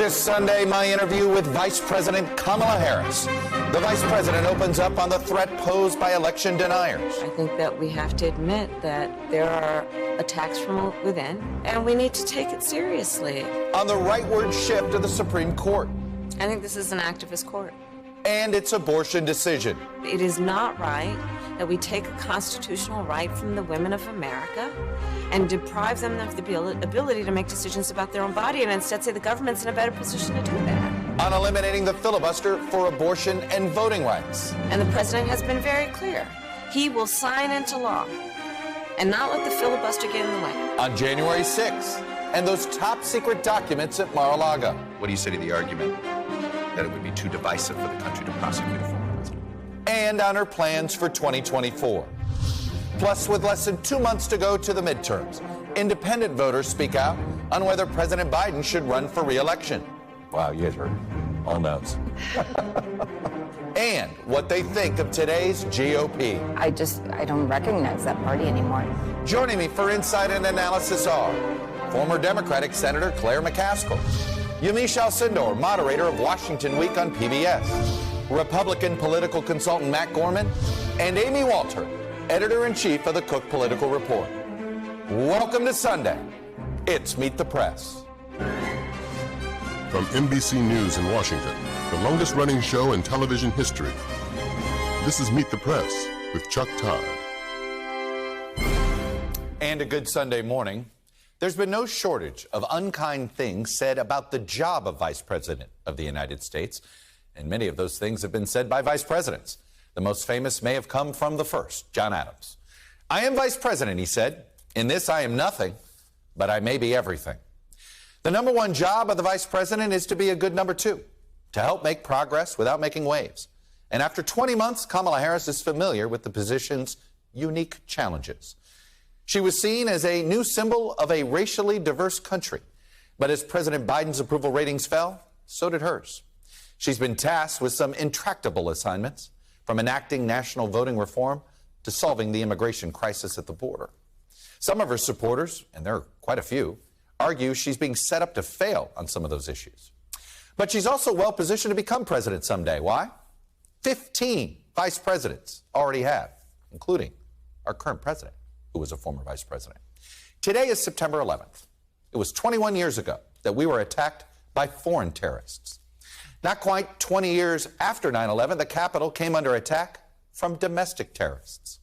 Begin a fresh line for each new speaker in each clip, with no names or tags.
This Sunday, my interview with Vice President Kamala Harris. The Vice President opens up on the threat posed by election deniers.
I think that we have to admit that there are attacks from within, and we need to take it seriously.
On the rightward shift of the Supreme Court.
I think this is an activist court.
And its abortion decision.
It is not right that we take a constitutional right from the women of America and deprive them of the ability to make decisions about their own body, and instead say the government's in a better position to do that.
On eliminating the filibuster for abortion and voting rights.
And the president has been very clear. He will sign into law and not let the filibuster get in the way.
On January 6th, and those top secret documents at Mar-a-Lago.
What do you say to the argument that it would be too divisive for the country to prosecute a former president?
And on her plans for 2024. Plus, with less than 2 months to go to the midterms, independent voters speak out on whether President Biden should run for re-election. Wow, you guys heard it. All notes. And what they think of today's GOP.
I don't recognize that party anymore.
Joining me for insight and analysis are former Democratic Senator Claire McCaskill, Yamiche Alcindor, moderator of Washington Week on PBS, Republican political consultant Matt Gorman, and Amy Walter, editor-in-chief of the Cook Political Report. Welcome to Sunday. It's Meet the Press.
From NBC News in Washington, the longest-running show in television history, this is Meet the Press with Chuck Todd.
And a good Sunday morning. There's been no shortage of unkind things said about the job of Vice President of the United States, and many of those things have been said by vice presidents. The most famous may have come from the first, John Adams. "I am Vice President," he said. "In this I am nothing, but I may be everything." The number one job of the Vice President is to be a good number two, to help make progress without making waves. And after 20 months, Kamala Harris is familiar with the position's unique challenges. She was seen as a new symbol of a racially diverse country. But as President Biden's approval ratings fell, so did hers. She's been tasked with some intractable assignments, from enacting national voting reform to solving the immigration crisis at the border. Some of her supporters, and there are quite a few, argue she's being set up to fail on some of those issues. But she's also well positioned to become president someday. Why? 15 vice presidents already have, including our current president, who was a former vice president. Today is September 11th. It was 21 years ago that we were attacked by foreign terrorists. Not quite 20 years after 9/11, the Capitol came under attack from domestic terrorists.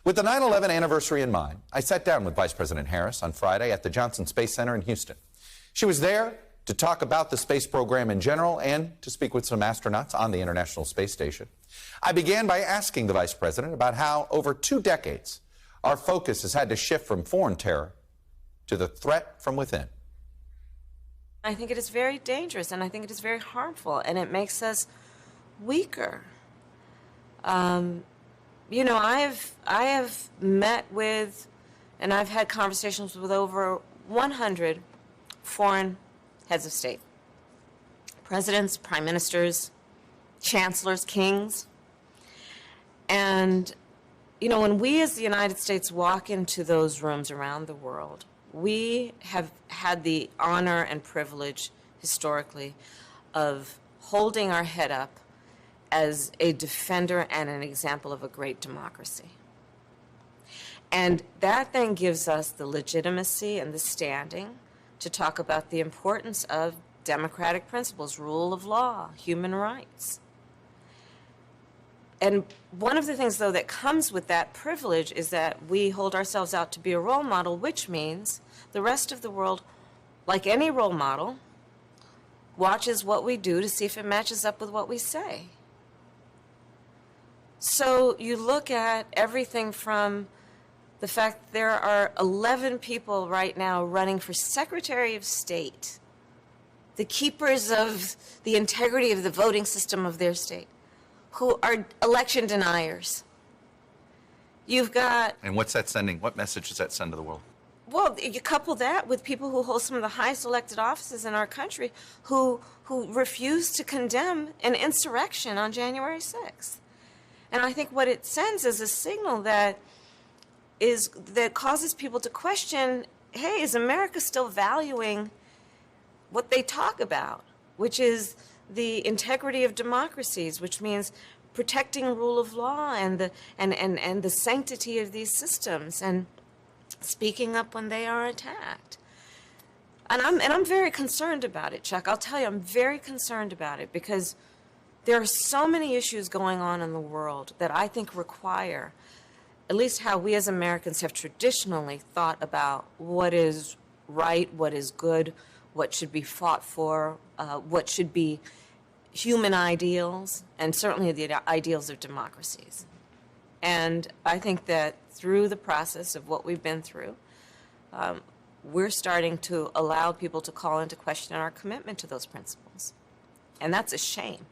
With the 9/11 anniversary in mind, I sat down with Vice President Harris on Friday at the Johnson Space Center in Houston. She was there to talk about the space program in general and to speak with some astronauts on the International Space Station. I began by asking the Vice President about how, over 2 decades, our focus has had to shift from foreign terror to the threat from within.
I think it is very dangerous, and I think it is very harmful, and it makes us weaker. I have met with, and I've had conversations with over 100 foreign heads of state. Presidents, prime ministers, chancellors, kings. And, when we as the United States walk into those rooms around the world, we have had the honor and privilege, historically, of holding our head up as a defender and an example of a great democracy. And that then gives us the legitimacy and the standing to talk about the importance of democratic principles, rule of law, human rights. And one of the things, though, that comes with that privilege is that we hold ourselves out to be a role model, which means the rest of the world, like any role model, watches what we do to see if it matches up with what we say. So you look at everything from the fact that there are 11 people right now running for Secretary of State, the keepers of the integrity of the voting system of their state, who are election deniers. You've got...
And what's that sending? What message does that send to the world?
Well, you couple that with people who hold some of the highest elected offices in our country who refuse to condemn an insurrection on January 6th. And I think what it sends is a signal that causes people to question, hey, is America still valuing what they talk about? which is the integrity of democracies, which means protecting rule of law and the sanctity of these systems and speaking up when they are attacked. And I'm very concerned about it, Chuck. I'll tell you, I'm very concerned about it because there are so many issues going on in the world that I think require, at least how we as Americans have traditionally thought about what is right, what is good, what should be fought for, what should be human ideals, and certainly the ideals of democracies. And I think that through the process of what we've been through, we're starting to allow people to call into question our commitment to those principles. And that's a shame.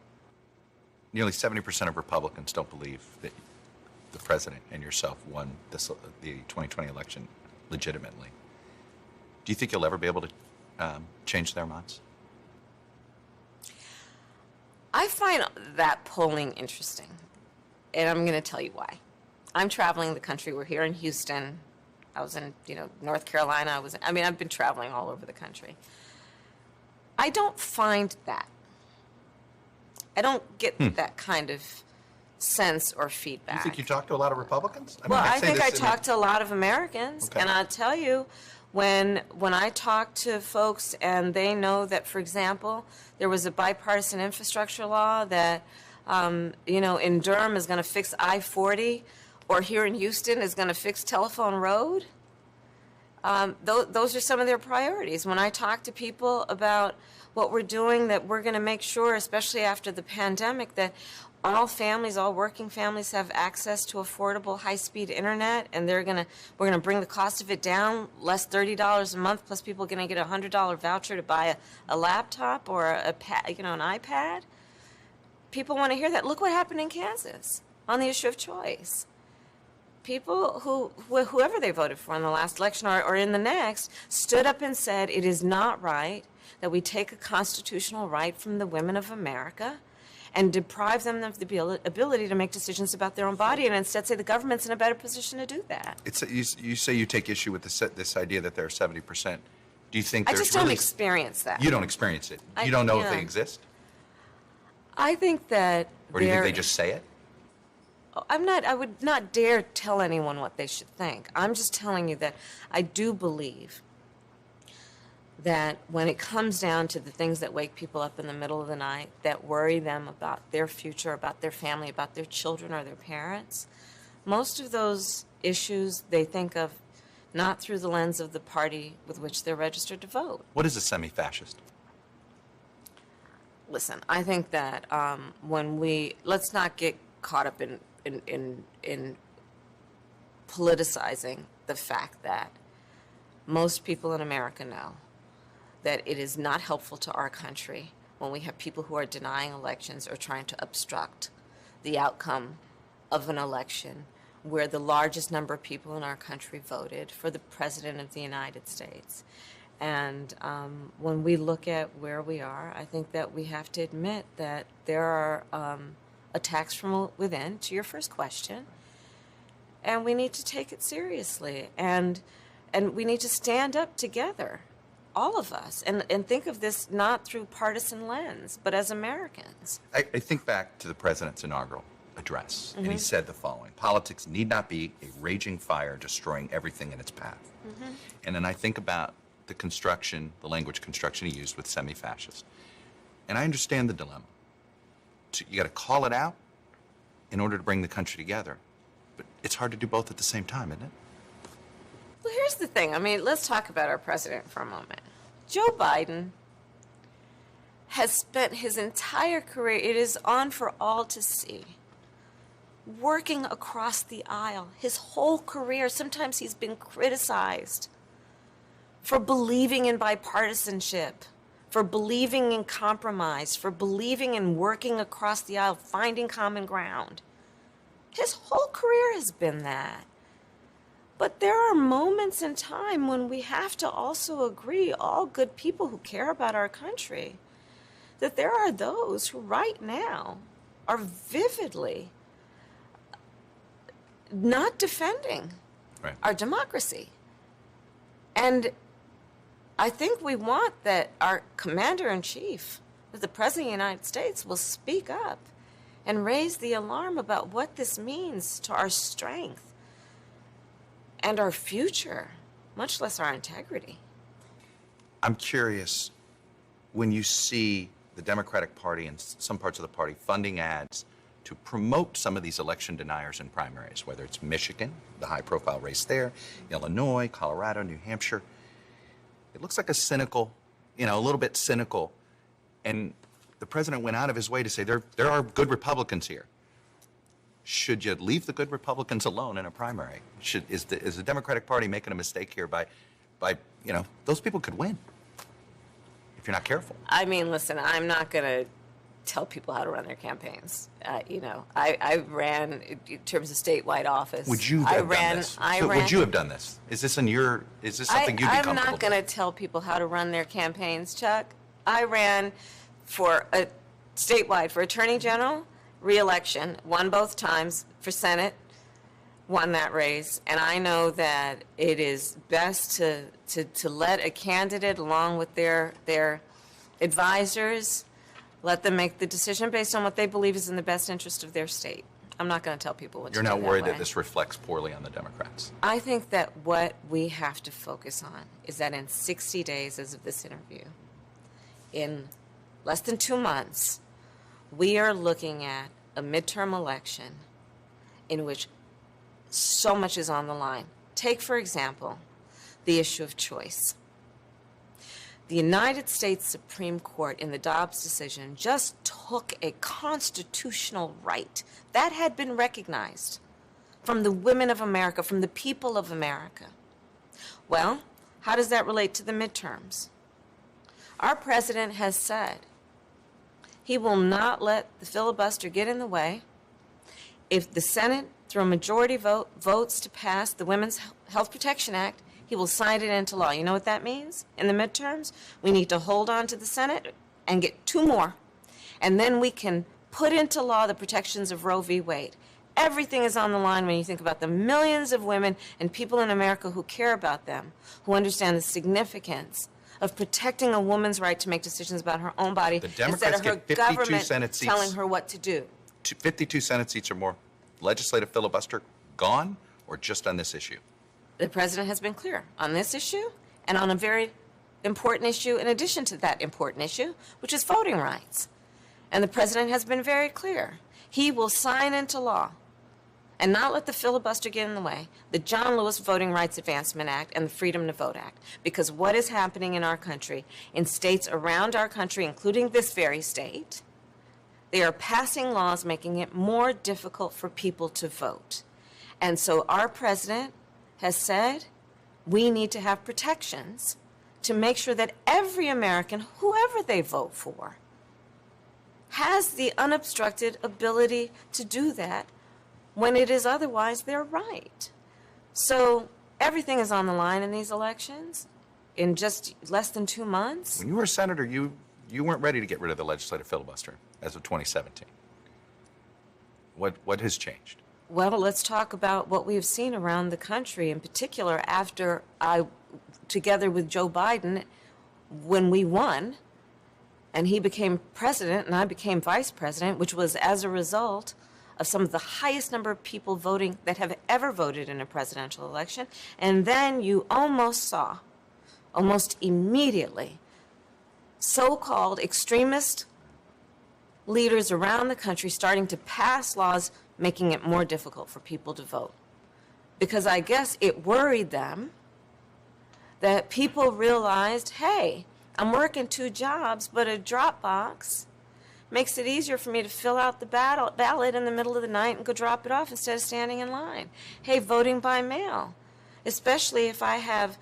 Nearly 70% of Republicans don't believe that the president and yourself won the 2020 election legitimately. Do you think you'll ever be able to change their minds?
I find that polling interesting, and I'm going to tell you why. I'm traveling the country. We're here in Houston. I was in, North Carolina. I've been traveling all over the country. I don't find that. I don't get that kind of sense or feedback.
You think you talk to a lot of Republicans?
I think I talk to a lot of Americans,
okay.
And I'll tell you, when I talk to folks and they know that, for example, there was a bipartisan infrastructure law that, in Durham is going to fix I-40, or here in Houston is going to fix Telephone Road, those are some of their priorities. When I talk to people about what we're doing, that we're going to make sure, especially after the pandemic, that all families, all working families have access to affordable high-speed internet, and we're going to bring the cost of it down, less $30 a month, plus people are going to get a $100 voucher to buy a laptop or an iPad. People want to hear that. Look what happened in Kansas on the issue of choice. People whoever they voted for in the last election or in the next, stood up and said it is not right that we take a constitutional right from the women of America and deprive them of the ability to make decisions about their own body, and instead say the government's in a better position to do that.
You say you take issue with this idea that there are 70%. Do you think
I just don't experience that.
You don't experience it. You don't know if they exist?
I think that.
Or do you think they just say it?
I would not dare tell anyone what they should think. I'm just telling you that I do believe that when it comes down to the things that wake people up in the middle of the night, that worry them about their future, about their family, about their children or their parents, most of those issues they think of not through the lens of the party with which they're registered to vote.
What is a semi-fascist?
Listen, I think that let's not get caught up in politicizing the fact that most people in America know that it is not helpful to our country when we have people who are denying elections or trying to obstruct the outcome of an election where the largest number of people in our country voted for the President of the United States. And when we look at where we are, I think that we have to admit that there are attacks from within, to your first question, and we need to take it seriously. And we need to stand up together, all of us, and think of this not through partisan lens, but as Americans.
I think back to the president's inaugural address, and he said the following: politics need not be a raging fire destroying everything in its path. And then I think about the language construction he used with semi-fascist. And I understand the dilemma. You got to call it out in order to bring the country together. But it's hard to do both at the same time, isn't it?
Well, here's the thing. Let's talk about our president for a moment. Joe Biden has spent his entire career, it is on for all to see, working across the aisle. His whole career, sometimes he's been criticized for believing in bipartisanship, for believing in compromise, for believing in working across the aisle, finding common ground. His whole career has been that. But there are moments in time when we have to also agree, all good people who care about our country, that there are those who right now are vividly not defending our democracy. And I think we want that our commander-in-chief that the President of the United States will speak up and raise the alarm about what this means to our strength and our future, much less our integrity.
I'm curious, when you see the Democratic Party and some parts of the party funding ads to promote some of these election deniers in primaries, whether it's Michigan, the high-profile race there, Illinois, Colorado, New Hampshire, it looks like a cynical, a little bit cynical. And the president went out of his way to say there are good Republicans here. Should you leave the good Republicans alone in a primary? Is the Democratic Party making a mistake here by those people could win if you're not careful?
I mean, listen, I'm not going to tell people how to run their campaigns. I ran in terms of statewide office.
Would you have done this? Would you have done this? Is this something you'd be comfortable with?
I'm not going to tell people how to run their campaigns, Chuck. I ran for a statewide, for Attorney General, re-election, won both times, for Senate, won that race, and I know that it is best to let a candidate, along with their advisors, let them make the decision based on what they believe is in the best interest of their state. I'm not going to tell people what to do.
You're not worried that this reflects poorly on the Democrats?
I think that what we have to focus on is that in 60 days as of this interview, in less than 2 months, we are looking at a midterm election in which so much is on the line. Take, for example, the issue of choice. The United States Supreme Court in the Dobbs decision just took a constitutional right that had been recognized from the women of America, from the people of America. Well, how does that relate to the midterms? Our president has said he will not let the filibuster get in the way. If the Senate, through a majority vote, votes to pass the Women's Health Protection Act, he will sign it into law. You know what that means? In the midterms, we need to hold on to the Senate and get 2 more. And then we can put into law the protections of Roe v. Wade. Everything is on the line when you think about the millions of women and people in America who care about them, who understand the significance of protecting a woman's right to make decisions about her own body instead of her government telling her what to do.
52 Senate seats or more. Legislative filibuster gone, or just on this issue?
The president has been clear on this issue and on a very important issue in addition to that important issue, which is voting rights. And the president has been very clear. He will sign into law and not let the filibuster get in the way, the John Lewis Voting Rights Advancement Act and the Freedom to Vote Act. Because what is happening in our country, in states around our country, including this very state, they are passing laws making it more difficult for people to vote. And so our president has said we need to have protections to make sure that every American, whoever they vote for, has the unobstructed ability to do that when it is otherwise their right. So everything is on the line in these elections in just less than 2 months.
When you were a senator, you weren't ready to get rid of the legislative filibuster as of 2017. What has changed?
Well, let's talk about what we have seen around the country, in particular after together with Joe Biden, when we won, and he became president and I became vice president, which was as a result of some of the highest number of people voting that have ever voted in a presidential election. And then you almost saw, almost immediately, so-called extremist leaders around the country starting to pass laws making it more difficult for people to vote. Because I guess it worried them that people realized, hey, I'm working 2 jobs, but a drop box makes it easier for me to fill out the ballot in the middle of the night and go drop it off instead of standing in line. Hey, voting by mail, especially if I have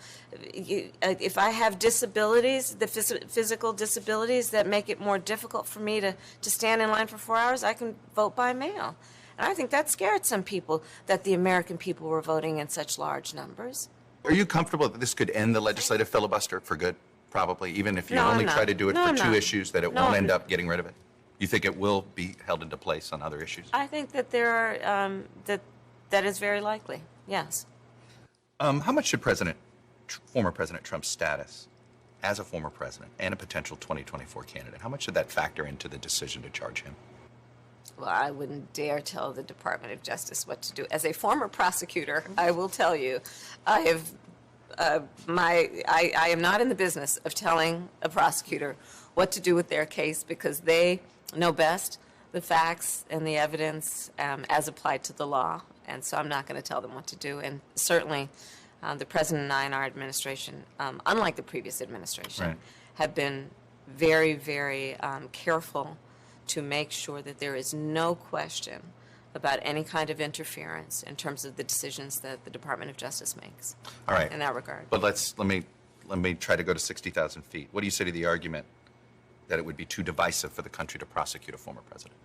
disabilities, the physical disabilities that make it more difficult for me to stand in line for 4 hours, I can vote by mail. And I think that scared some people that the American people were voting in such large numbers.
Are you comfortable that this could end the legislative filibuster for good? Probably, even if you only try to do it for 2 issues, that it won't end up getting rid of it? You think it will be held into place on other issues?
I think that there are that is very likely. Yes.
How much should former President Trump's status as a former president and a potential 2024 candidate, how much did that factor into the decision to charge him?
Well, I wouldn't dare tell the Department of Justice what to do. As a former prosecutor, I will tell you, I have I am not in the business of telling a prosecutor what to do with their case, because they know best the facts and the evidence as applied to the law. And so I'm not going to tell them what to do. And certainly the President and I in our administration, unlike the previous administration,
Right.
have been very, very careful to make sure that there is no question about any kind of interference in terms of the decisions that the Department of Justice makes.
All right.
In that regard.
But let me try to go to 60,000 feet. What do you say to the argument that it would be too divisive for the country to prosecute a former president?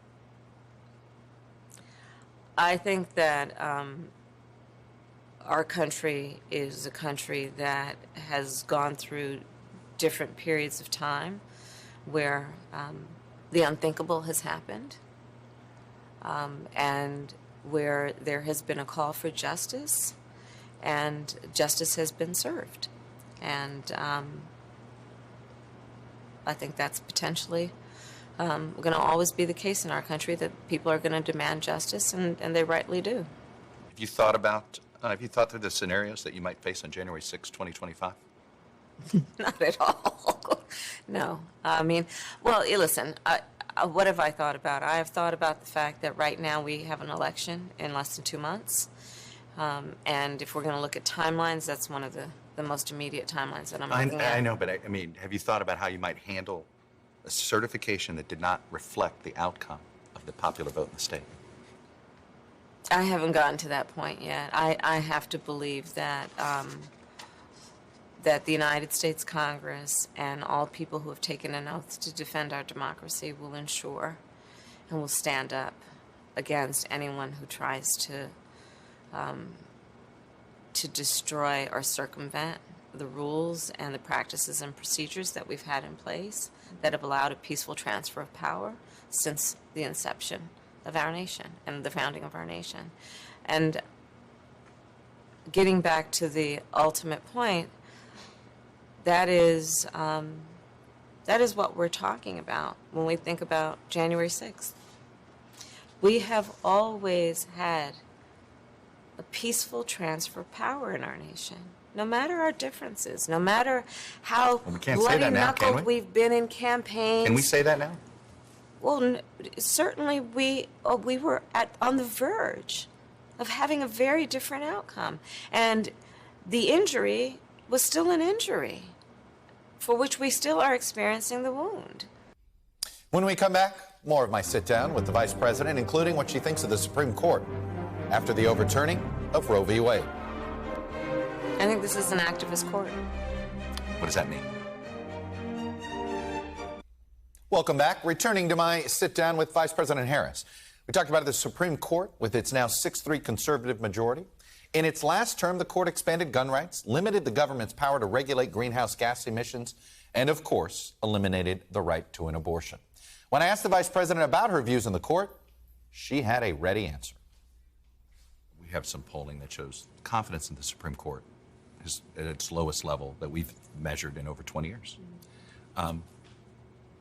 I think that our country is a country that has gone through different periods of time where the unthinkable has happened, and where there has been a call for justice, and justice has been served. And I think that's potentially going to always be the case in our country, that people are going to demand justice, and they rightly do.
Have you thought through the scenarios that you might face on January 6, 2025?
Not at all. No. I mean, well, listen, what have I thought about? I have thought about the fact that right now we have an election in less than 2 months. And if we're going to look at timelines, that's one of the most immediate timelines that I'm looking at.
I know, but I mean, have you thought about how you might handle a certification that did not reflect the outcome of the popular vote in the state?
I haven't gotten to that point yet. I have to believe that that the United States Congress and all people who have taken an oath to defend our democracy will ensure and will stand up against anyone who tries to destroy or circumvent the rules and the practices and procedures that we've had in place that have allowed a peaceful transfer of power since the inception of our nation and the founding of our nation. And getting back to the ultimate point, that is what we're talking about when we think about January 6th. We have always had a peaceful transfer of power in our nation, no matter our differences, no matter how bloody-knuckled we've been in campaigns.
Can we say that now?
Well, certainly we were on the verge of having a very different outcome. And the injury was still an injury for which we still are experiencing the wound.
When we come back, more of my sit-down with the Vice President, including what she thinks of the Supreme Court after the overturning of Roe v. Wade.
I think this is an activist court.
What does that mean?
Welcome back. Returning to my sit-down with Vice President Harris. We talked about the Supreme Court with its now 6-3 conservative majority. In its last term, the court expanded gun rights, limited the government's power to regulate greenhouse gas emissions, and, of course, eliminated the right to an abortion. When I asked the Vice President about her views in the court, she had a ready answer.
We have some polling that shows confidence in the Supreme Court is at its lowest level that we've measured in over 20 years. How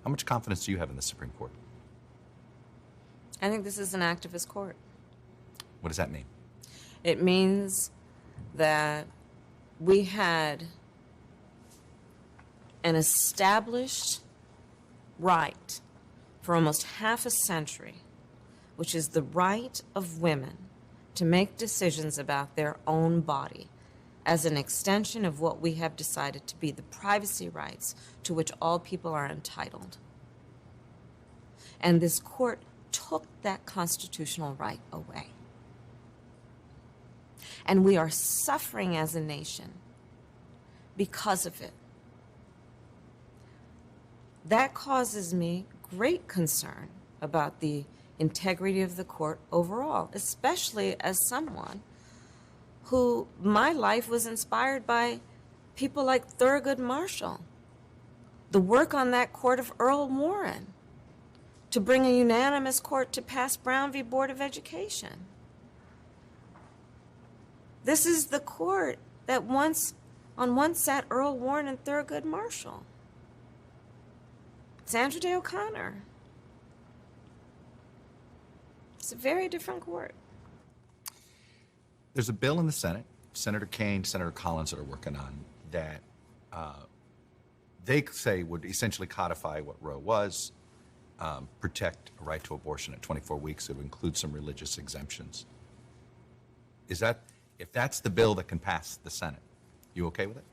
much confidence do you have in the Supreme Court?
I think this is an activist court.
What does that mean?
It means that we had an established right for almost half a century, which is the right of women to make decisions about their own body as an extension of what we have decided to be the privacy rights to which all people are entitled. And this court took that constitutional right away. And we are suffering as a nation because of it. That causes me great concern about the integrity of the court overall, especially as someone who my life was inspired by people like Thurgood Marshall, the work on that court of Earl Warren, to bring a unanimous court to pass Brown v. Board of Education. This is the court that once On one sat Earl Warren and Thurgood Marshall, Sandra Day O'Connor. It's a very different court.
There's a bill in the Senate, Senator Kaine, Senator Collins, that are working on that they say would essentially codify what Roe was, protect a right to abortion at 24 weeks. It would include some religious exemptions. If that's the bill that can pass the Senate, you okay with it?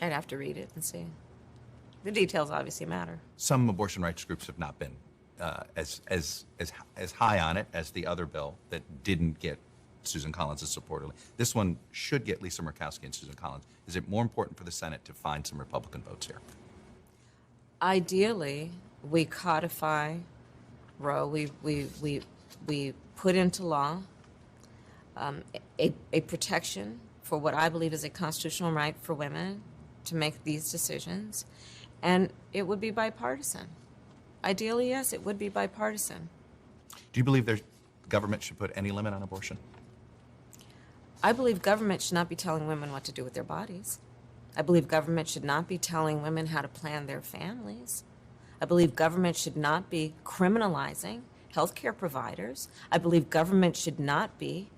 I'd have to read it and see. The details obviously matter.
Some abortion rights groups have not been as high on it as the other bill that didn't get Susan Collins' support. This one should get Lisa Murkowski and Susan Collins. Is it more important for the Senate to find some Republican votes here?
Ideally, we codify Roe. We put into law a protection for what I believe is a constitutional right for women to make these decisions, and it would be bipartisan. Ideally, yes, it would be bipartisan.
Do you believe the government should put any limit on abortion?
I believe government should not be telling women what to do with their bodies. I believe government should not be telling women how to plan their families. I believe government should not be criminalizing healthcare providers. I believe government should not be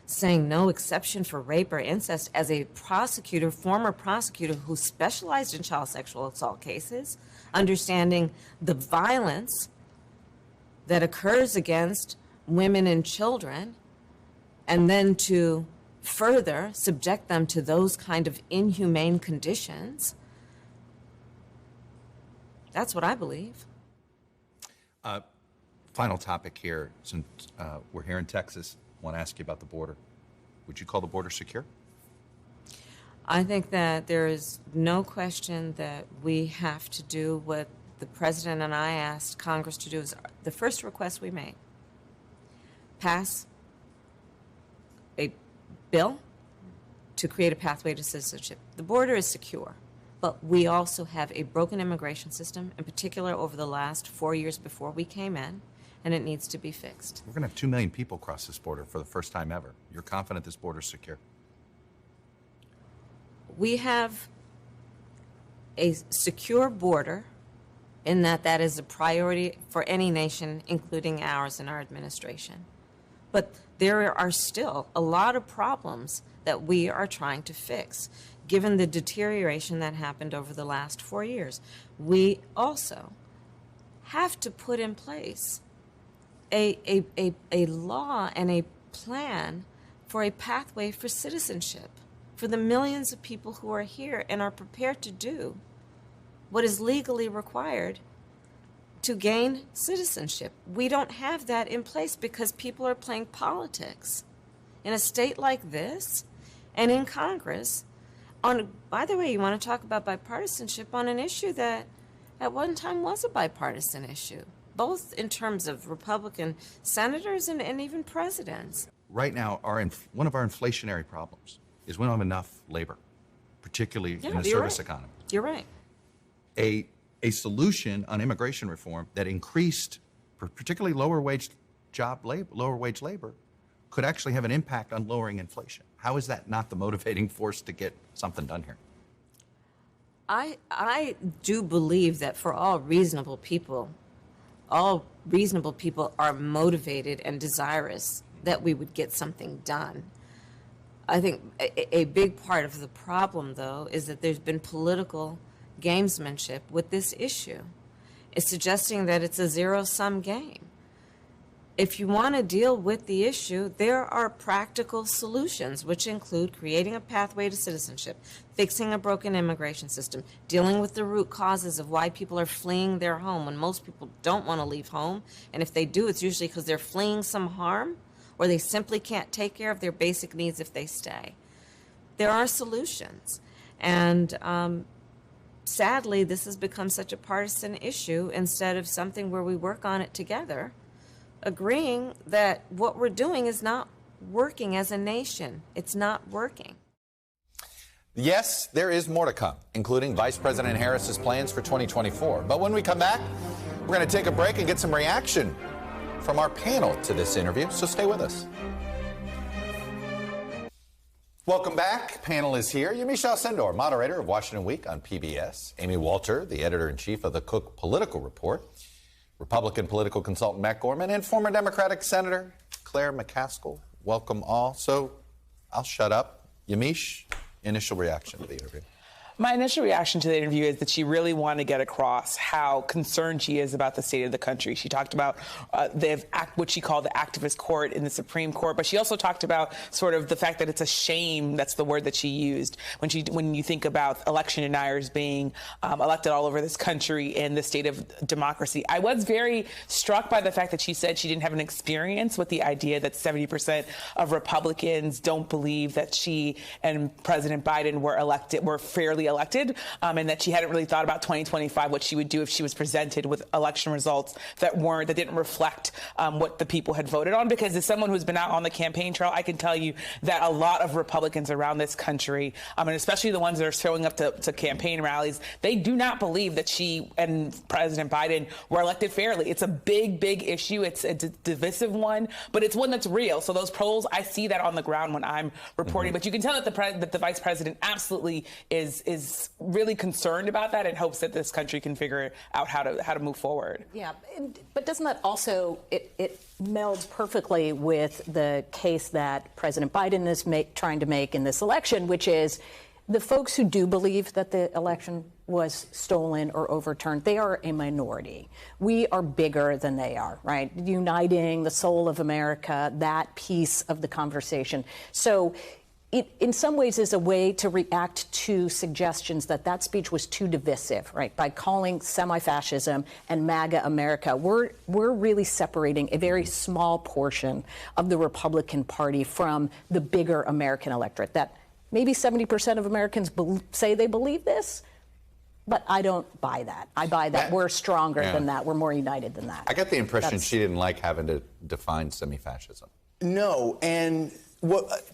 saying no exception for rape or incest. As a prosecutor, former prosecutor who specialized in child sexual assault cases, understanding the violence that occurs against women and children, and then to further subject them to those kind of inhumane conditions. That's what I believe.
Final topic here, since we're here in Texas, I want to ask you about the border. Would you call the border secure?
I think that there is no question that we have to do what the President and I asked Congress to do. Is the first request we made. Pass a bill to create a pathway to citizenship. The border is secure, but we also have a broken immigration system, in particular over the last 4 years before we came in, and it needs to be fixed.
We're going to have 2 million people cross this border for the first time ever. You're confident this border is secure?
We have a secure border in that is a priority for any nation, including ours and our administration. But there are still a lot of problems that we are trying to fix, given the deterioration that happened over the last 4 years. We also have to put in place a law and a plan for a pathway for citizenship for the millions of people who are here and are prepared to do what is legally required to gain citizenship. We don't have that in place because people are playing politics in a state like this and in Congress. By the way, you want to talk about bipartisanship on an issue that at one time was a bipartisan issue, both in terms of Republican senators and even presidents.
Right now, one of our inflationary problems is we don't have enough labor, particularly in the service economy.
You're right.
A solution on immigration reform that increased particularly lower wage labor could actually have an impact on lowering inflation. How is that not the motivating force to get something done here?
I do believe that for all reasonable people are motivated and desirous that we would get something done. I think a big part of the problem, though, is that there's been political gamesmanship with this issue. It's suggesting that it's a zero-sum game. If you want to deal with the issue, there are practical solutions, which include creating a pathway to citizenship, fixing a broken immigration system, dealing with the root causes of why people are fleeing their home when most people don't want to leave home. And if they do, it's usually because they're fleeing some harm or they simply can't take care of their basic needs if they stay. There are solutions. And sadly, this has become such a partisan issue instead of something where we work on it together, agreeing that what we're doing is not working as a nation. It's not working.
Yes, there is more to come, including Vice President Harris's plans for 2024. But when we come back, we're going to take a break and get some reaction from our panel to this interview, so stay with us. Welcome back. Panel is here. Yamiche Alcindor, moderator of Washington Week on PBS. Amy Walter, the editor-in-chief of the Cook Political Report. Republican political consultant Matt Gorman, and former Democratic Senator Claire McCaskill. Welcome all. So I'll shut up. Yamiche, initial reaction to the interview.
My initial reaction to the interview is that she really wanted to get across how concerned she is about the state of the country. She talked about what she called the activist court in the Supreme Court, but she also talked about sort of the fact that it's a shame, that's the word that she used, when you think about election deniers being elected all over this country in the state of democracy. I was very struck by the fact that she said she didn't have an experience with the idea that 70% of Republicans don't believe that she and President Biden were fairly elected, and that she hadn't really thought about 2025, what she would do if she was presented with election results that didn't reflect what the people had voted on. Because as someone who's been out on the campaign trail, I can tell you that a lot of Republicans around this country, and especially the ones that are showing up to campaign rallies, they do not believe that she and President Biden were elected fairly. It's a big, big issue. It's a divisive one, but it's one that's real. So those polls, I see that on the ground when I'm reporting. But you can tell that the vice president absolutely is really concerned about that and hopes that this country can figure out how to move forward.
Yeah, but doesn't that also, it melds perfectly with the case that President Biden is trying to make in this election, which is the folks who do believe that the election was stolen or overturned, they are a minority. We are bigger than they are, right? Uniting the soul of America, that piece of the conversation. So it, in some ways, is a way to react to suggestions that speech was too divisive, right? By calling semi-fascism and MAGA America, we're really separating a very small portion of the Republican Party from the bigger American electorate. That maybe 70% of Americans say they believe this, but I don't buy that. I buy that we're stronger than that. We're more united than that.
I got the impression she didn't like having to define semi-fascism.
No, and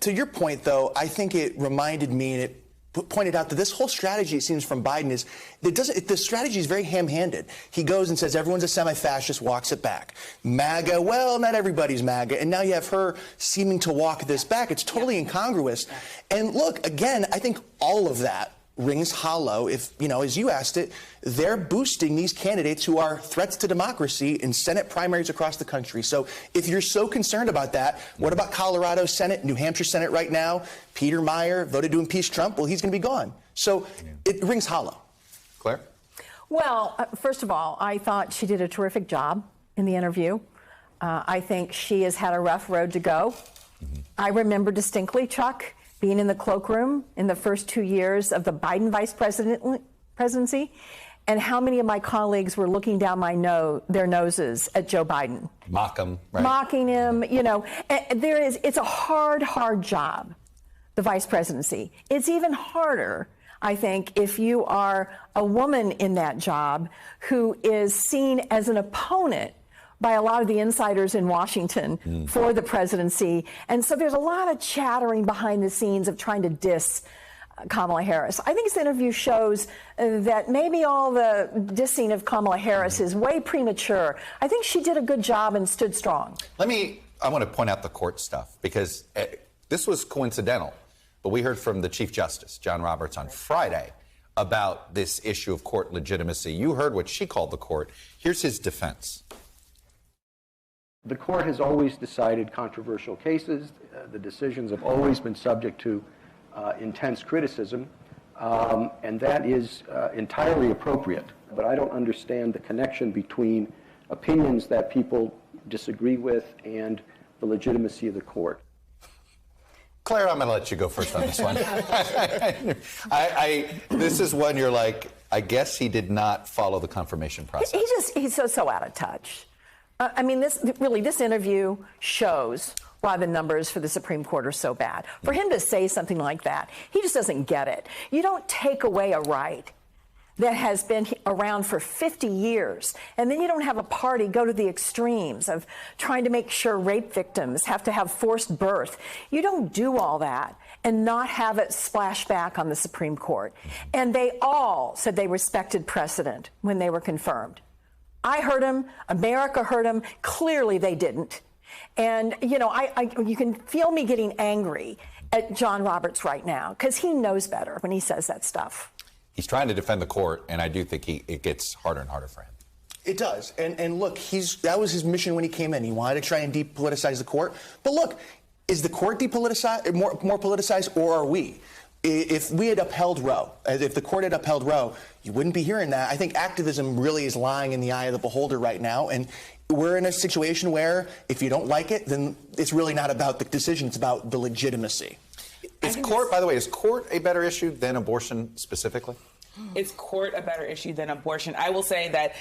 to your point, though, I think it reminded me, and it pointed out that this whole strategy, it seems, from Biden is, the strategy is very ham-handed. He goes and says everyone's a semi-fascist, walks it back. MAGA, well, not everybody's MAGA. And now you have her seeming to walk this back. It's totally incongruous. And look, again, I think all of that rings hollow if, as you asked it, they're boosting these candidates who are threats to democracy in Senate primaries across the country. So if you're so concerned about that, what about Colorado Senate, New Hampshire Senate right now? Peter Meyer voted to impeach Trump. Well, he's going to be gone. So it rings hollow.
Claire?
Well, first of all, I thought she did a terrific job in the interview. I think she has had a rough road to go. I remember distinctly, Chuck, being in the cloakroom in the first 2 years of the Biden vice presidency, and how many of my colleagues were looking down their noses at Joe Biden.
Mock him, right?
Mocking him, it's a hard job, the vice presidency. It's even harder, I think, if you are a woman in that job who is seen as an opponent by a lot of the insiders in Washington for the presidency. And so there's a lot of chattering behind the scenes of trying to diss Kamala Harris. I think this interview shows that maybe all the dissing of Kamala Harris is way premature. I think she did a good job and stood strong.
I want to point out the court stuff, because this was coincidental, but we heard from the Chief Justice, John Roberts, on Friday about this issue of court legitimacy. You heard what she called the court. Here's his defense.
The court has always decided controversial cases. The decisions have always been subject to intense criticism, and that is entirely appropriate. But I don't understand the connection between opinions that people disagree with and the legitimacy of the court.
Claire, I'm going to let you go first on this one. This is one you're like, I guess he did not follow the confirmation process.
He's so out of touch. I mean, this interview shows why the numbers for the Supreme Court are so bad. For him to say something like that, he just doesn't get it. You don't take away a right that has been around for 50 years, and then you don't have a party go to the extremes of trying to make sure rape victims have to have forced birth. You don't do all that and not have it splash back on the Supreme Court. And they all said they respected precedent when they were confirmed. I heard them. America heard them. Clearly, they didn't. And, you can feel me getting angry at John Roberts right now, because he knows better when he says that stuff.
He's trying to defend the court, and I do think it gets harder and harder for him.
It does. And look, that was his mission when he came in. He wanted to try and depoliticize the court. But look, is the court depoliticized, more politicized, or are we? If we had upheld Roe, if the court had upheld Roe, you wouldn't be hearing that. I think activism really is lying in the eye of the beholder right now. And we're in a situation where if you don't like it, then it's really not about the decision. It's about the legitimacy.
Is court, by the way, is court a better issue than abortion specifically?
Is court a better issue than abortion? I will say that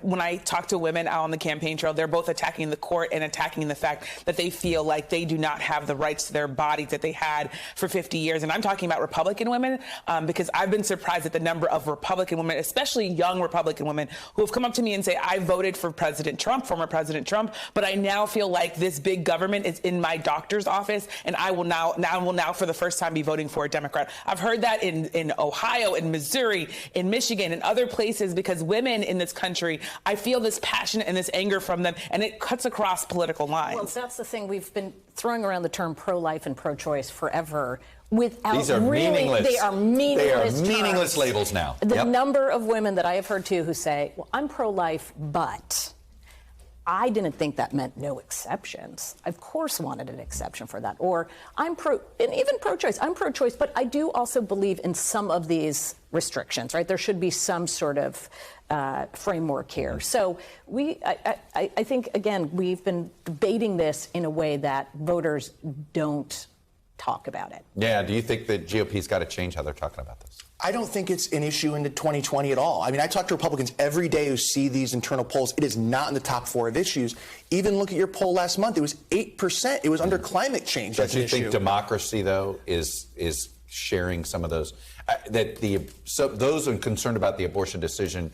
when I talk to women out on the campaign trail, they're both attacking the court and attacking the fact that they feel like they do not have the rights to their bodies that they had for 50 years. And I'm talking about Republican women because I've been surprised at the number of Republican women, especially young Republican women, who have come up to me and say, I voted for President Trump, former President Trump, but I now feel like this big government is in my doctor's office, and I will now for the first time be voting for a Democrat. I've heard that in Ohio, in Missouri, in Michigan, and other places, because women in this country, I feel this passion and this anger from them, and it cuts across political lines.
Well, that's the thing. We've been throwing around the term pro-life and pro-choice forever without
These are
really,
meaningless.
They are meaningless.
They are meaningless labels now.
The number of women that I have heard too who say, well, I'm pro-life, but I didn't think that meant no exceptions. I, of course, wanted an exception for that. Or I'm and even pro-choice. I'm pro-choice, but I do also believe in some of these restrictions, right? There should be some sort of framework here. So I think, again, we've been debating this in a way that voters don't talk about it.
Yeah, do you think the GOP's got to change how they're talking about this?
I don't think it's an issue into 2020 at all. I mean, I talk to Republicans every day who see these internal polls. It is not in the top 4 of issues. Even look at your poll last month. It was 8%. It was under climate change.
Don't you think democracy, though, is sharing some of those? Those who are concerned about the abortion decision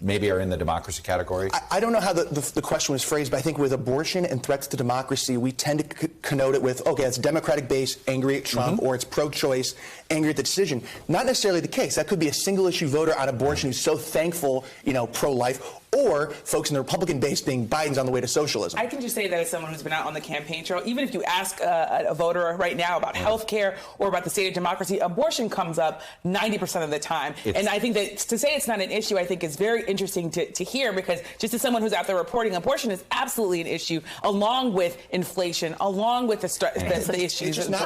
maybe are in the democracy category?
I don't know how the question was phrased, but I think with abortion and threats to democracy, we tend to connote it with, okay, it's Democratic base, angry at Trump, or it's pro-choice, angry at the decision. Not necessarily the case. That could be a single-issue voter on abortion who's so thankful, pro-life, or folks in the Republican base being Biden's on the way to socialism.
I can just say that as someone who's been out on the campaign trail, even if you ask a voter right now about health care or about the state of democracy, abortion comes up 90% of the time. And I think that to say it's not an issue, I think is very interesting to hear, because just as someone who's out there reporting, abortion is absolutely an issue, along with inflation, along with the issues.
It's not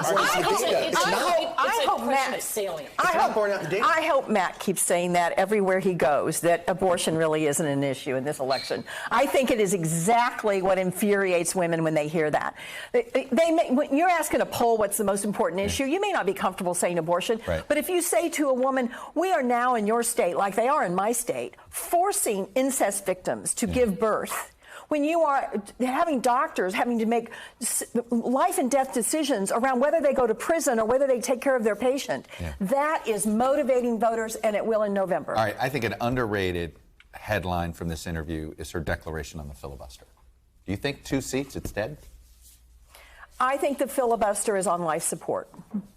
I hope Matt keeps saying that everywhere he goes, that abortion really isn't an issue in this election. I think it is exactly what infuriates women when they hear that. When you're asking a poll what's the most important issue, you may not be comfortable saying abortion, but if you say to a woman, we are now in your state, like they are in my state, forcing incest victims to give birth, when you are having doctors having to make life and death decisions around whether they go to prison or whether they take care of their patient, that is motivating voters, and it will in November.
All right, I think an underrated headline from this interview is her declaration on the filibuster. Do you think 2 seats, it's dead?
I think the filibuster is on life support.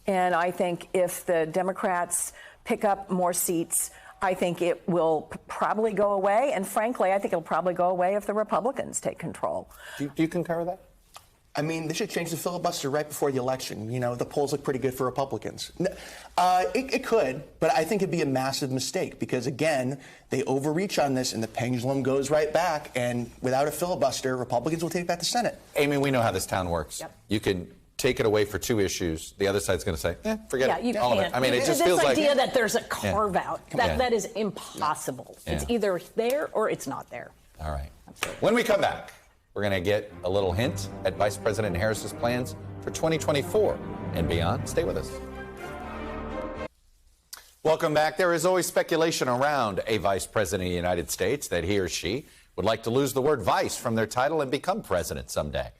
And I think if the Democrats pick up more seats, I think it will probably go away. And frankly, I think it'll probably go away if the Republicans take control.
Do you concur with that?
I mean, they should change the filibuster right before the election. The polls look pretty good for Republicans. It could, but I think it'd be a massive mistake because, again, they overreach on this and the pendulum goes right back. And without a filibuster, Republicans will take back the Senate.
Amy, we know how this town works. Yep. You can take it away for 2 issues. The other side's going to say, forget it. All of it. I mean, it just feels like...
This idea that there's a carve-out, that is impossible. It's either there or it's not there.
All right. When we come back, we're going to get a little hint at Vice President Harris's plans for 2024 and beyond. Stay with us. Welcome back. There is always speculation around a Vice President of the United States that he or she would like to lose the word vice from their title and become president someday.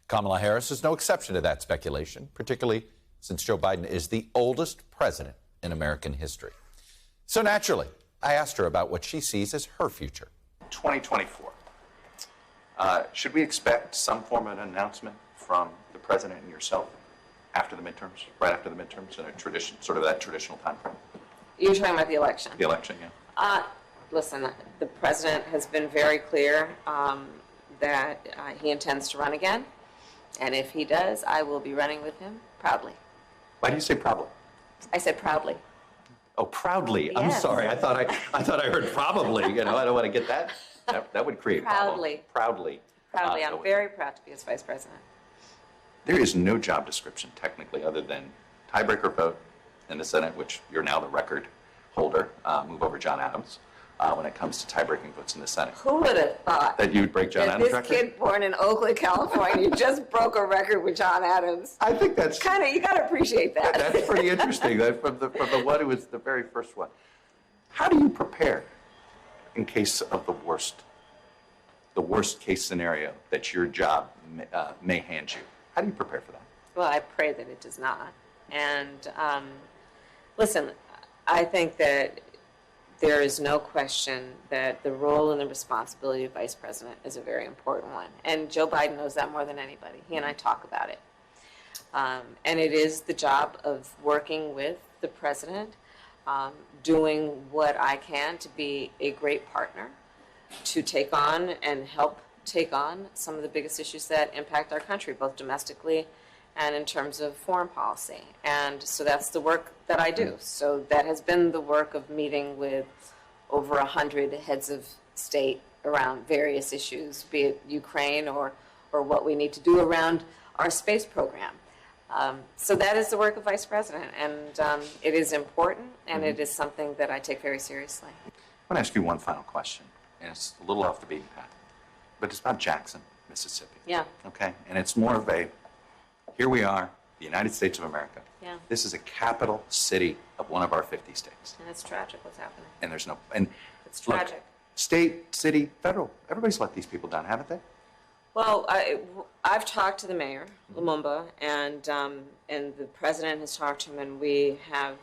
Kamala Harris is no exception to that speculation, particularly since Joe Biden is the oldest president in American history. So naturally, I asked her about what she sees as her future.
2024. Should we expect some form of an announcement from the president and yourself after the midterms, right after the midterms, in a tradition, sort of that traditional time frame?
You're talking about the election?
The election, yeah.
Listen, the president has been very clear that he intends to run again. And if he does, I will be running with him proudly.
Why do you say probably?
I said proudly.
Oh, proudly. I'm
Yes.
sorry. I thought I heard probably. You know, I don't want to get that. That would create
Proudly.
Proudly.
Proudly. I'm very proud to be his vice president.
There is no job description technically other than tiebreaker vote in the Senate, which you're now the record holder. Move over John Adams when it comes to tie-breaking votes in the Senate.
Who would have thought
That you would break John
that
Adams'
this
record?
kid born in Oakland, California, just broke a record with John Adams?
I think that's
Kind of, you got to appreciate that.
That's pretty interesting. That from the one who was the very first one. How do you prepare in case of the worst case scenario that your job may hand you? How do you prepare for that?
Well, I pray that it does not. And listen, I think that there is no question that the role and the responsibility of vice president is a very important one. And Joe Biden knows that more than anybody. He and I talk about it. And it is the job of working with the president, doing what I can to be a great partner, to take on and help take on some of the biggest issues that impact our country, both domestically and in terms of foreign policy. And so that's the work that I do. So that has been the work of meeting with over 100 heads of state around various issues, be it Ukraine or what we need to do around our space program. So that is the work of vice president, and it is important, and it is something that I take very seriously.
I want to ask you one final question, and it's a little off the beaten path, but it's about Jackson, Mississippi.
Yeah.
Okay? And it's more of a, here we are, the United States of America.
Yeah.
This is a capital city of one of our 50 states.
And it's tragic what's happening.
And there's no, and
It's
look,
tragic.
state, city, federal, everybody's let these people down, haven't they?
Well, I've talked to the mayor, Lumumba, and the president has talked to him, and we have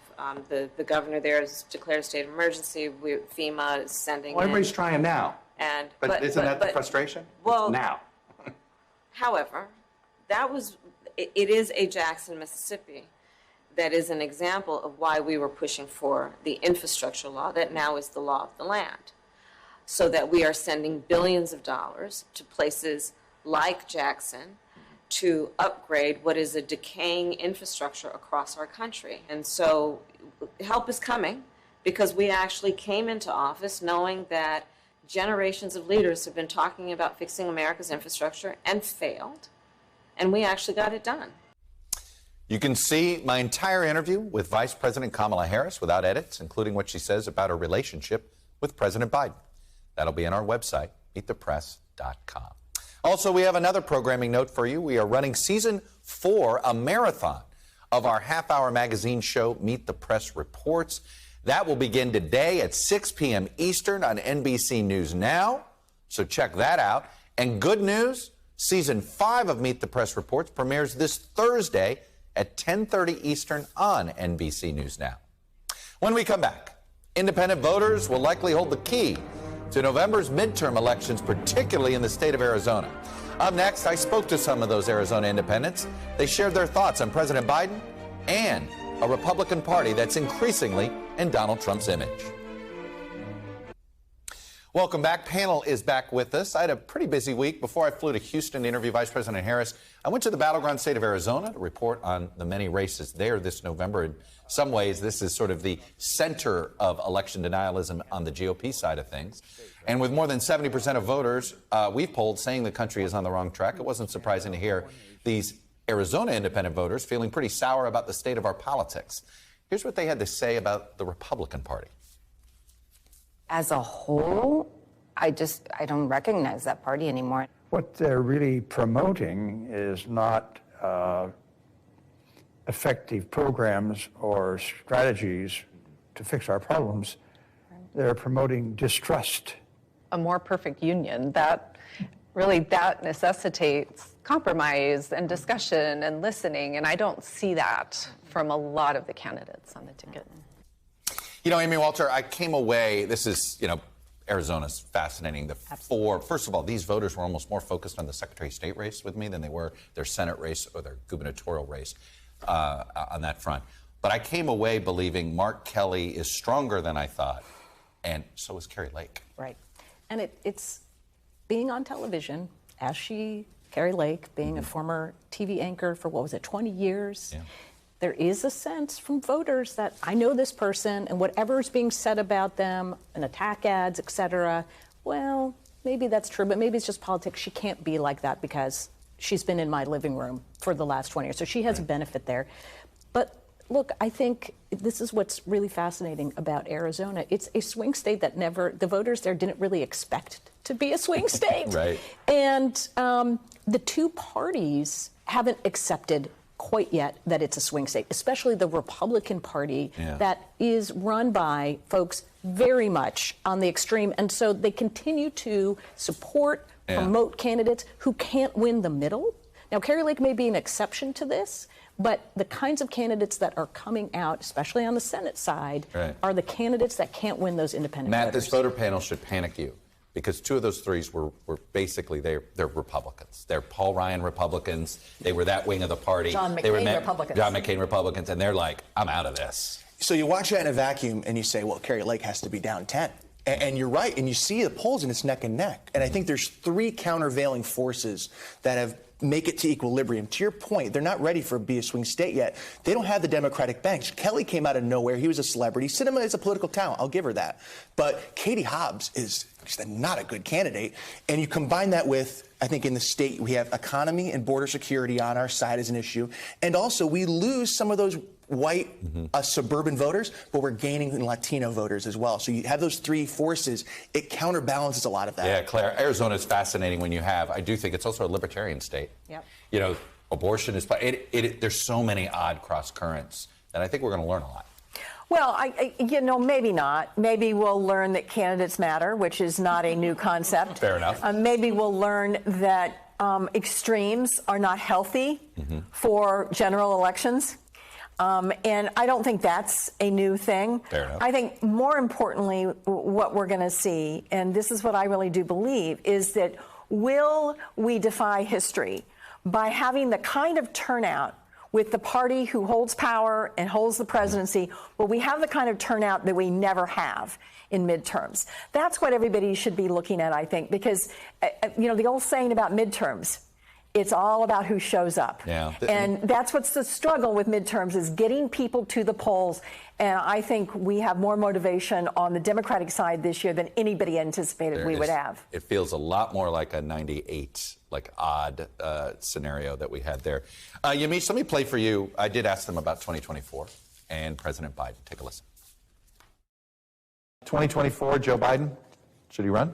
the governor there has declared a state of emergency. FEMA is sending
Well, everybody's
in.
trying now.
And,
But isn't that the frustration?
Well,
It's now.
However, it is a Jackson, Mississippi that is an example of why we were pushing for the infrastructure law that now is the law of the land, so that we are sending billions of dollars to places like Jackson to upgrade what is a decaying infrastructure across our country. And so help is coming, because we actually came into office knowing that generations of leaders have been talking about fixing America's infrastructure and failed, and we actually got it done.
You can see my entire interview with Vice President Kamala Harris without edits, including what she says about her relationship with President Biden. That'll be on our website, meetthepress.com. Also, we have another programming note for you. We are running Season 4, a marathon of our half-hour magazine show, Meet the Press Reports. That will begin today at 6 p.m. Eastern on NBC News Now, so check that out. And good news, Season 5 of Meet the Press Reports premieres this Thursday at 10:30 Eastern on NBC News Now. When we come back, independent voters will likely hold the key to November's midterm elections, particularly in the state of Arizona. Up next, I spoke to some of those Arizona independents. They shared their thoughts on President Biden and a Republican Party that's increasingly in Donald Trump's image. Welcome back. Panel is back with us. I had a pretty busy week. Before I flew to Houston to interview Vice President Harris, I went to the battleground state of Arizona to report on the many races there this November. In some ways, this is sort of the center of election denialism on the GOP side of things. And with more than 70% of voters we've polled saying the country is on the wrong track, it wasn't surprising to hear these Arizona independent voters feeling pretty sour about the state of our politics. Here's what they had to say about the Republican Party.
As a whole, I don't recognize that party anymore.
What they're really promoting is not effective programs or strategies to fix our problems. They're promoting distrust.
A more perfect union, that necessitates compromise and discussion and listening, and I don't see that from a lot of the candidates on the ticket.
You know, Amy Walter, I came away, this is, Arizona's fascinating. First of all, these voters were almost more focused on the Secretary of State race with me than they were their Senate race or their gubernatorial race on that front. But I came away believing Mark Kelly is stronger than I thought, and so is Carrie Lake.
Right. And it's being on television, as she Kari Lake being a former TV anchor for, 20 years. Yeah. There is a sense from voters that I know this person and whatever is being said about them and attack ads, et cetera, well, maybe that's true, but maybe it's just politics. She can't be like that because she's been in my living room for the last 20 years. So she has a benefit there. But look, I think this is what's really fascinating about Arizona. It's a swing state that the voters there didn't really expect to be a swing state.
Right.
And the two parties haven't accepted quite yet that it's a swing state, especially the Republican Party that is run by folks very much on the extreme. And so they continue to support, promote candidates who can't win the middle. Now, Kari Lake may be an exception to this, but the kinds of candidates that are coming out, especially on the Senate side, are the candidates that can't win those independent
Matt,
voters.
this voter panel should panic you, because two of those threes were basically, they're Republicans. They're Paul Ryan Republicans. They were that wing of the party.
John McCain Republicans.
John McCain Republicans, and they're like, I'm out of this.
So you watch that in a vacuum and you say, well, Kari Lake has to be down 10. And you're right, and you see the polls and it's neck and neck. And I think there's three countervailing forces that have make it to equilibrium. To your point, they're not ready for be a swing state yet. They don't have the Democratic bench. Kelly came out of nowhere. He was a celebrity. Sinema is a political talent. I'll give her that. But Katie Hobbs is not a good candidate. And you combine that with, I think in the state, we have economy and border security on our side as an issue. And also we lose some of those white suburban voters, but we're gaining Latino voters as well. So you have those three forces. It counterbalances a lot of that.
Yeah, Claire, Arizona is fascinating when you have, I do think it's also a libertarian state.
Yep.
You know, abortion is, there's so many odd cross currents that I think we're going to learn a lot.
Well, maybe not. Maybe we'll learn that candidates matter, which is not a new concept.
Fair enough.
Maybe we'll learn that extremes are not healthy for general elections. And I don't think that's a new thing.
Fair enough.
I think more importantly, what we're going to see, and this is what I really do believe, is that will we defy history by having the kind of turnout with the party who holds power and holds the presidency? Will we have the kind of turnout that we never have in midterms? That's what everybody should be looking at, I think, because, the old saying about midterms, it's all about who shows up.
Yeah.
And that's what's the struggle with midterms, is getting people to the polls. And I think we have more motivation on the Democratic side this year than anybody anticipated we would have.
It feels a lot more like a 98, odd scenario that we had there. Yamiche, let me play for you. I did ask them about 2024 and President Biden. Take a listen. 2024, Joe Biden, should he run?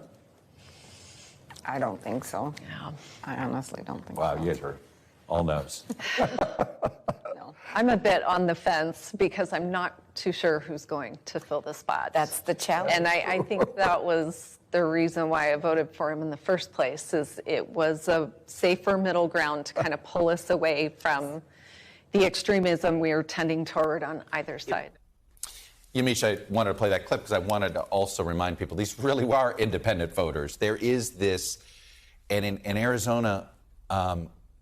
I don't think so. Yeah. I honestly don't think so.
Wow, you guys are all no's.
No. I'm a bit on the fence because I'm not too sure who's going to fill the spot.
That's the challenge.
And I think that was the reason why I voted for him in the first place, is it was a safer middle ground to kind of pull us away from the extremism we are tending toward on either side.
Yamiche, I wanted to play that clip because I wanted to also remind people these really are independent voters. There is this, and in Arizona,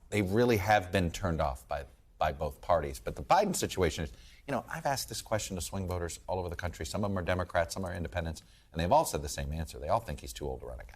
they really have been turned off by both parties. But the Biden situation is, I've asked this question to swing voters all over the country. Some of them are Democrats, some are independents, and they've all said the same answer. They all think he's too old to run again.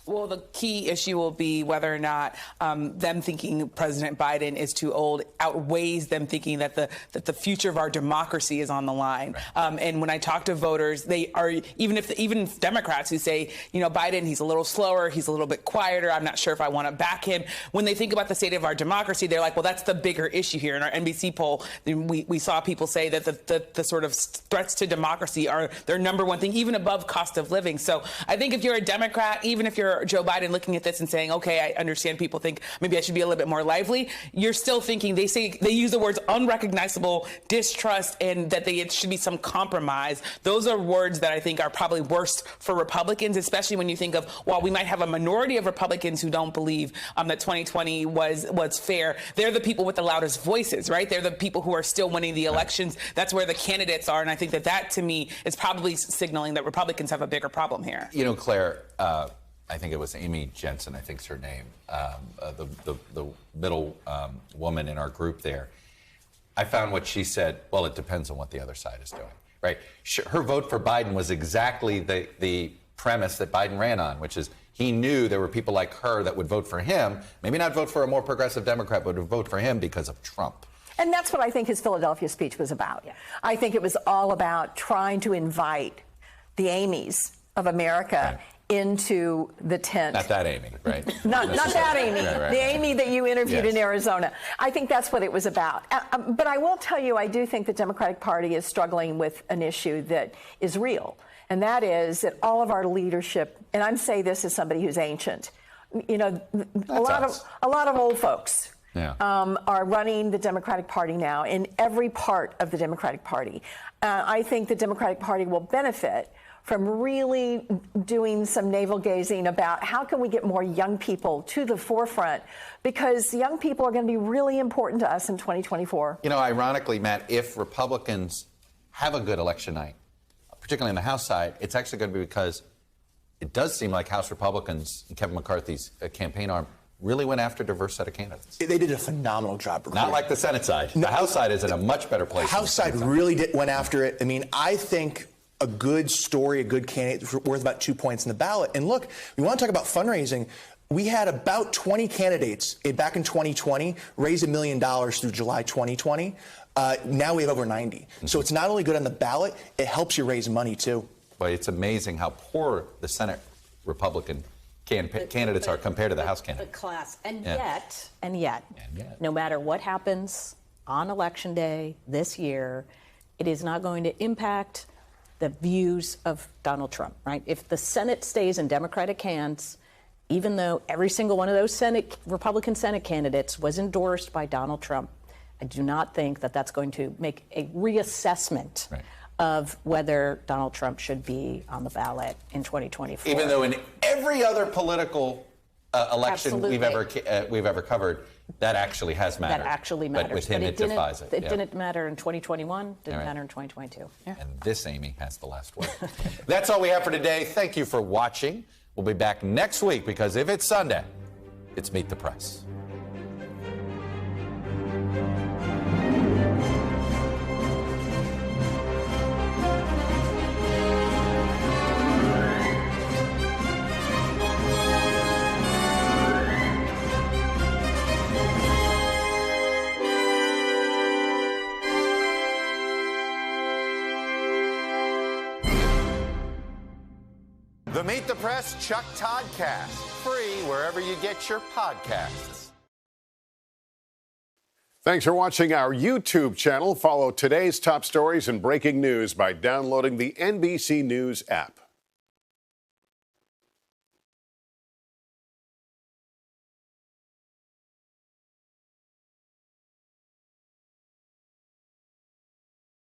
Well, the key issue will be whether or not them thinking President Biden is too old outweighs them thinking that the future of our democracy is on the line. Right. And when I talk to voters, they are, even Democrats who say, Biden, he's a little slower, he's a little bit quieter, I'm not sure if I want to back him. When they think about the state of our democracy, they're like, well, that's the bigger issue here. In our NBC poll, we saw people say that the sort of threats to democracy are their number one thing, even above cost of living. So I think if you're a Democrat, even if you're Joe Biden looking at this and saying, okay, I understand people think maybe I should be a little bit more lively, you're still thinking, they use the words unrecognizable, distrust, and that it should be some compromise. Those are words that I think are probably worse for Republicans, especially when you think of, while we might have a minority of Republicans who don't believe that 2020 was fair, they're the people with the loudest voices, right? They're the people who are still winning the elections. That's where the candidates are, and I think that to me is probably signaling that Republicans have a bigger problem here.
Claire, I think it was Amy Jensen, I think's her name, the middle woman in our group there. I found what she said, well, it depends on what the other side is doing, right? Her vote for Biden was exactly the premise that Biden ran on, which is he knew there were people like her that would vote for him, maybe not vote for a more progressive Democrat, but would vote for him because of Trump.
And that's what I think his Philadelphia speech was about. Yeah. I think it was all about trying to invite the Amy's of America into the tent.
Not that Amy, right?
not that Amy.
Right.
The Amy that you interviewed
Yes.
in Arizona. I think that's what it was about. But I will tell you, I do think the Democratic Party is struggling with an issue that is real. And that is that all of our leadership, and I'm saying this as somebody who's ancient, you know, a lot of old folks are running the Democratic Party now in every part of the Democratic Party. I think the Democratic Party will benefit from really doing some navel gazing about how can we get more young people to the forefront, because young people are going to be really important to us in 2024.
You know, ironically, Matt, if Republicans have a good election night, particularly on the House side, it's actually going to be because it does seem like House Republicans and Kevin McCarthy's campaign arm really went after a diverse set of candidates.
They did a phenomenal job.
Not like the Senate side. The House side is in a much better place.
The House side really went after it. I mean, I think a good story, a good candidate is worth about 2 points in the ballot. And look, we want to talk about fundraising. We had about 20 candidates back in 2020 raise $1 million through July 2020. Now we have over 90. So it's not only good on the ballot, it helps you raise money, too.
But it's amazing how poor the Senate Republican candidates are compared to the House candidates.
The class. And yet, no matter what happens on Election Day this year, it is not going to impact the views of Donald Trump, right? If the Senate stays in Democratic hands, even though every single one of those Republican Senate candidates was endorsed by Donald Trump, I do not think that that's going to make a reassessment of whether Donald Trump should be on the ballot in 2024.
Even though in every other political election we've ever covered, that actually has mattered.
That actually matters.
But with him, it defies it.
It didn't matter in 2021, didn't matter in 2022. Yeah.
And this, Amy, has the last word. That's all we have for today. Thank you for watching. We'll be back next week because if it's Sunday, it's Meet the Press. The Meet the Press Chuck Todd Cast, free wherever you get your podcasts.
Thanks for watching our YouTube channel. Follow today's top stories and breaking news by downloading the NBC News app.